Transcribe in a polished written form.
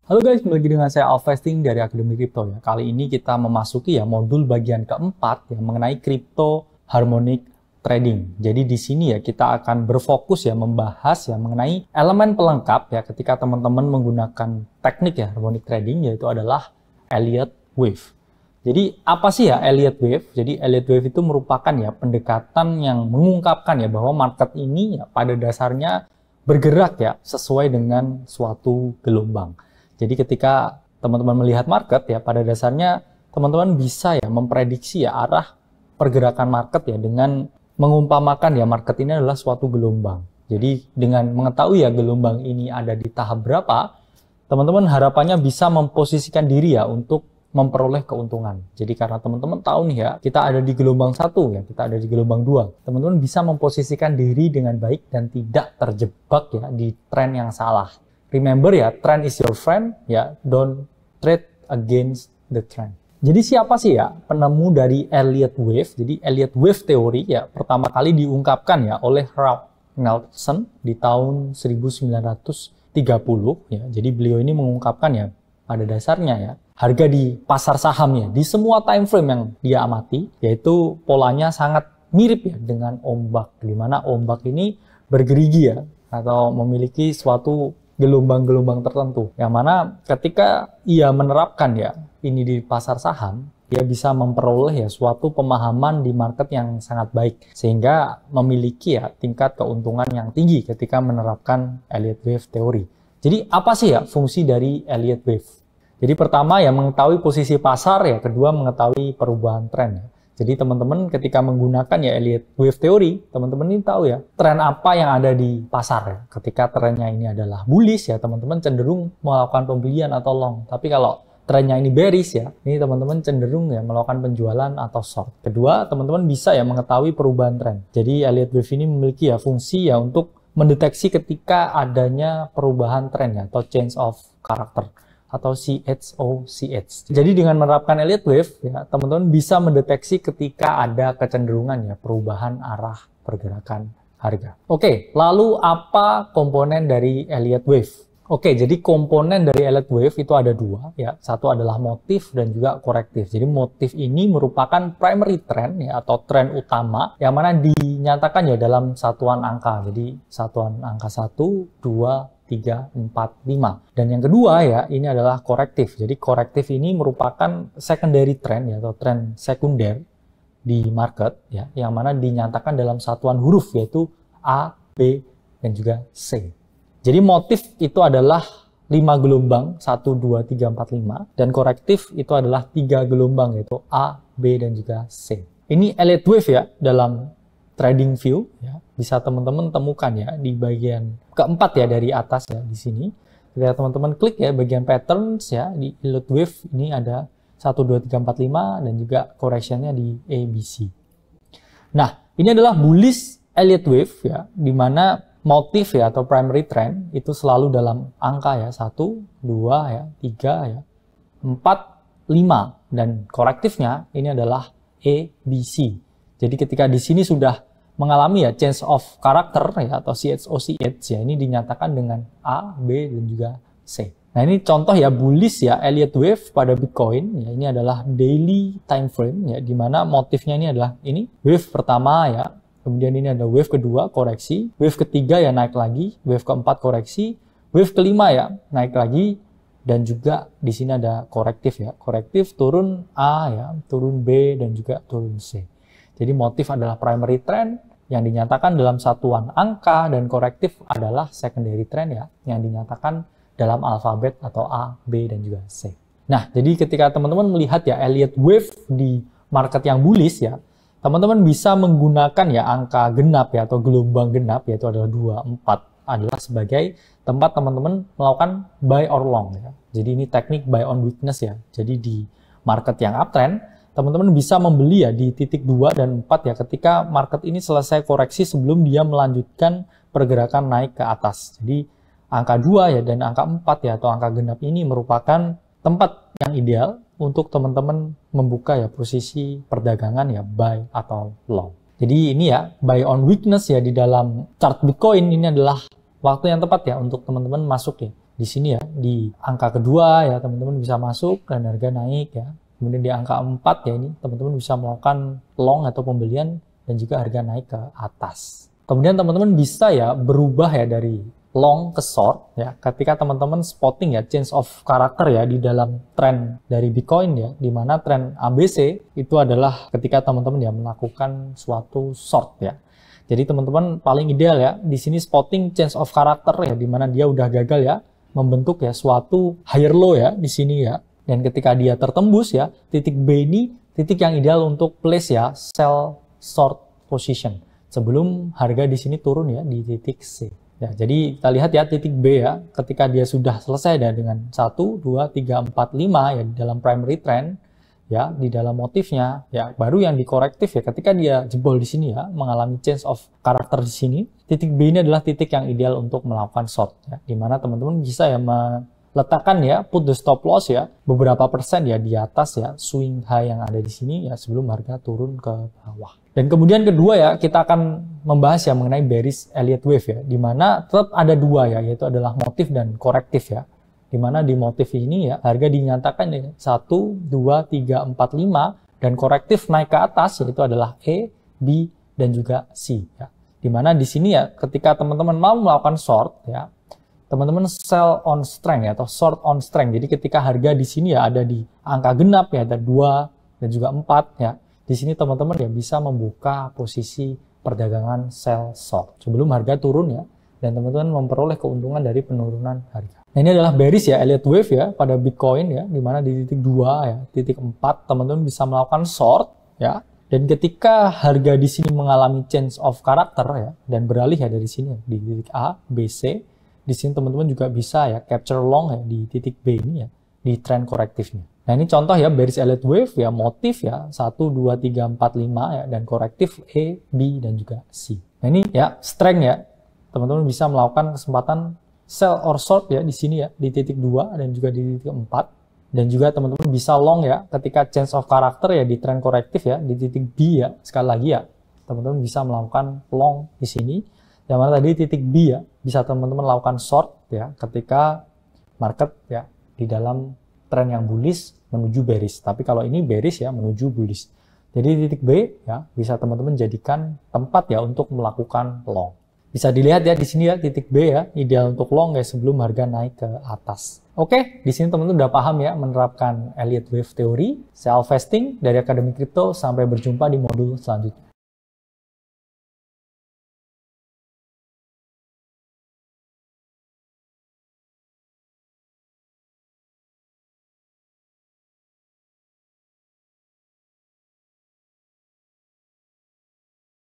Halo guys, kembali lagi dengan saya Alvesting dari Akademi Crypto ya. Kali ini kita memasuki ya modul bagian keempat yang mengenai crypto harmonic trading. Jadi di sini ya kita akan berfokus ya membahas ya mengenai elemen pelengkap ya ketika teman-teman menggunakan teknik ya harmonic trading, yaitu adalah Elliott Wave. Jadi apa sih ya Elliott Wave? Jadi Elliott Wave itu merupakan ya pendekatan yang mengungkapkan ya bahwa market ini ya pada dasarnya bergerak ya sesuai dengan suatu gelombang. Jadi ketika teman-teman melihat market ya pada dasarnya teman-teman bisa ya memprediksi ya arah pergerakan market ya dengan mengumpamakan ya market ini adalah suatu gelombang. Jadi dengan mengetahui ya gelombang ini ada di tahap berapa, teman-teman harapannya bisa memposisikan diri ya untuk memperoleh keuntungan. Jadi karena teman-teman tahu nih ya, kita ada di gelombang 1 ya, kita ada di gelombang 2. Teman-teman bisa memposisikan diri dengan baik dan tidak terjebak ya di tren yang salah. Remember ya, trend is your friend, ya, don't trade against the trend. Jadi siapa sih ya penemu dari Elliott Wave? Jadi Elliott Wave teori ya pertama kali diungkapkan ya oleh Ralph Nelson di tahun 1930 ya. Jadi beliau ini mengungkapkan ya pada dasarnya ya harga di pasar saham ya di semua time frame yang dia amati yaitu polanya sangat mirip ya dengan ombak, di mana ombak ini bergerigi ya atau memiliki suatu gelombang-gelombang tertentu, yang mana ketika ia menerapkan ya ini di pasar saham, dia bisa memperoleh ya suatu pemahaman di market yang sangat baik sehingga memiliki ya tingkat keuntungan yang tinggi ketika menerapkan Elliott Wave teori. Jadi apa sih ya fungsi dari Elliott Wave? Jadi pertama ya mengetahui posisi pasar ya, kedua mengetahui perubahan tren ya. Jadi teman-teman ketika menggunakan ya Elliott Wave teori, teman-teman ini tahu ya tren apa yang ada di pasar ya. Ketika trennya ini adalah bullish ya, teman-teman cenderung melakukan pembelian atau long. Tapi kalau trennya ini bearish ya, ini teman-teman cenderung ya melakukan penjualan atau short. Kedua, teman-teman bisa ya mengetahui perubahan tren. Jadi Elliott Wave ini memiliki ya fungsi ya untuk mendeteksi ketika adanya perubahan tren ya atau change of character atau CHOCH. Jadi dengan menerapkan Elliott Wave ya teman-teman bisa mendeteksi ketika ada kecenderungan ya perubahan arah pergerakan harga. Oke, lalu apa komponen dari Elliott Wave? Oke, jadi komponen dari Elliott Wave itu ada dua ya. Satu adalah motif dan juga korektif. Jadi motif ini merupakan primary trend ya atau tren utama yang mana dinyatakan ya dalam satuan angka. Jadi satuan angka 1, 2, 3, 4, 5. Dan yang kedua ya, ini adalah korektif. Jadi korektif ini merupakan secondary trend ya, atau tren sekunder di market ya, yang mana dinyatakan dalam satuan huruf yaitu A, B, dan juga C. Jadi motif itu adalah 5 gelombang, 1, 2, 3, 4, 5. Dan korektif itu adalah 3 gelombang yaitu A, B, dan juga C. Ini Elliott Wave ya, dalam trading view ya, bisa teman-teman temukan ya di bagian keempat ya dari atas ya di sini. Ketika teman-teman klik ya bagian patterns ya di Elliott Wave ini ada 1, 2, 3, 4, 5 dan juga correctionnya di ABC. Nah, ini adalah bullish Elliott Wave ya, di mana motif ya atau primary trend itu selalu dalam angka ya 1, 2 ya, 3 ya, 4, 5 dan korektifnya ini adalah ABC. Jadi ketika di sini sudah mengalami ya change of character ya atau CHOCH ya, ini dinyatakan dengan A, B, dan juga C. Nah ini contoh ya bullish ya Elliott Wave pada Bitcoin ya, ini adalah daily time frame ya, dimana motifnya ini adalah ini wave pertama ya, kemudian ini ada wave kedua koreksi, wave ketiga ya naik lagi, wave keempat koreksi, wave kelima ya naik lagi, dan juga di sini ada korektif ya, korektif turun A ya, turun B, dan juga turun C. Jadi motif adalah primary trend yang dinyatakan dalam satuan angka dan korektif adalah secondary trend ya yang dinyatakan dalam alfabet atau A, B, dan juga C. Nah, jadi ketika teman-teman melihat ya Elliott Wave di market yang bullish ya, teman-teman bisa menggunakan ya angka genap ya atau gelombang genap yaitu adalah 2, 4 adalah sebagai tempat teman-teman melakukan buy or long ya. Jadi ini teknik buy on weakness ya. Jadi di market yang uptrend teman-teman bisa membeli ya di titik 2 dan 4 ya ketika market ini selesai koreksi sebelum dia melanjutkan pergerakan naik ke atas. Jadi angka 2 ya dan angka 4 ya atau angka genap ini merupakan tempat yang ideal untuk teman-teman membuka ya posisi perdagangan ya buy atau long. Jadi ini ya buy on weakness ya di dalam chart Bitcoin ini adalah waktu yang tepat ya untuk teman-teman masuk ya di sini ya, di angka kedua ya teman-teman bisa masuk dan harga naik ya. Kemudian di angka 4 ya ini teman-teman bisa melakukan long atau pembelian dan juga harga naik ke atas. Kemudian teman-teman bisa ya berubah ya dari long ke short ya ketika teman-teman spotting ya change of character ya di dalam tren dari Bitcoin ya, di mana tren ABC itu adalah ketika teman-teman ya melakukan suatu short ya. Jadi teman-teman paling ideal ya di sini spotting change of character ya, di mana dia udah gagal ya membentuk ya suatu higher low ya di sini ya. Dan ketika dia tertembus ya, titik B ini titik yang ideal untuk place ya sell short position sebelum harga di sini turun ya di titik C. Ya, jadi kita lihat ya titik B ya, ketika dia sudah selesai ya, dengan 1, 2, 3, 4, 5 ya di dalam primary trend ya, di dalam motifnya ya, baru yang dikorektif ya ketika dia jebol di sini ya, mengalami change of character di sini, titik B ini adalah titik yang ideal untuk melakukan short ya, dimana teman-teman bisa ya meletakkan ya put the stop loss ya beberapa persen ya di atas ya swing high yang ada di sini ya sebelum harga turun ke bawah. Dan kemudian kedua ya, kita akan membahas ya mengenai bearish Elliott wave ya, di mana tetap ada dua ya, yaitu adalah motif dan korektif ya. Di mana di motif ini ya, harga dinyatakan ya 1, 2, 3, 4, 5, dan korektif naik ke atas, yaitu adalah E, B, dan juga C ya. Di mana di sini ya, ketika teman-teman mau melakukan short ya, teman-teman sell on strength ya, atau short on strength. Jadi ketika harga di sini ya ada di angka genap ya, ada 2 dan juga 4 ya. Di sini teman-teman ya bisa membuka posisi perdagangan sell short sebelum harga turun ya, dan teman-teman memperoleh keuntungan dari penurunan harga. Nah, ini adalah bearish ya Elliott wave ya pada Bitcoin ya, di mana di titik 2 ya, titik 4 teman-teman bisa melakukan short ya. Dan ketika harga di sini mengalami change of character ya dan beralih ya dari sini ya, di titik A, B, C, di sini teman-teman juga bisa ya capture long ya di titik B ini ya, di trend korektifnya. Nah, ini contoh ya bearish Elliott wave ya, motif ya 1, 2, 3, 4, 5 ya, dan korektif E, B, dan juga C. Nah, ini ya strength ya, teman-teman bisa melakukan kesempatan sell or short ya di sini ya, di titik 2 dan juga di titik 4. Dan juga teman-teman bisa long ya ketika change of character ya di trend korektif ya, di titik B ya. Sekali lagi ya, teman-teman bisa melakukan long di sini. Yang mana tadi titik B ya, bisa teman-teman lakukan short ya ketika market ya di dalam tren yang bullish menuju bearish. Tapi kalau ini bearish ya menuju bullish. Jadi titik B ya bisa teman-teman jadikan tempat ya untuk melakukan long. Bisa dilihat ya di sini ya titik B ya ideal untuk long ya sebelum harga naik ke atas. Oke, di sini teman-teman udah paham ya menerapkan Elliott wave teori, self vesting dari Akademi Kripto. Sampai berjumpa di modul selanjutnya.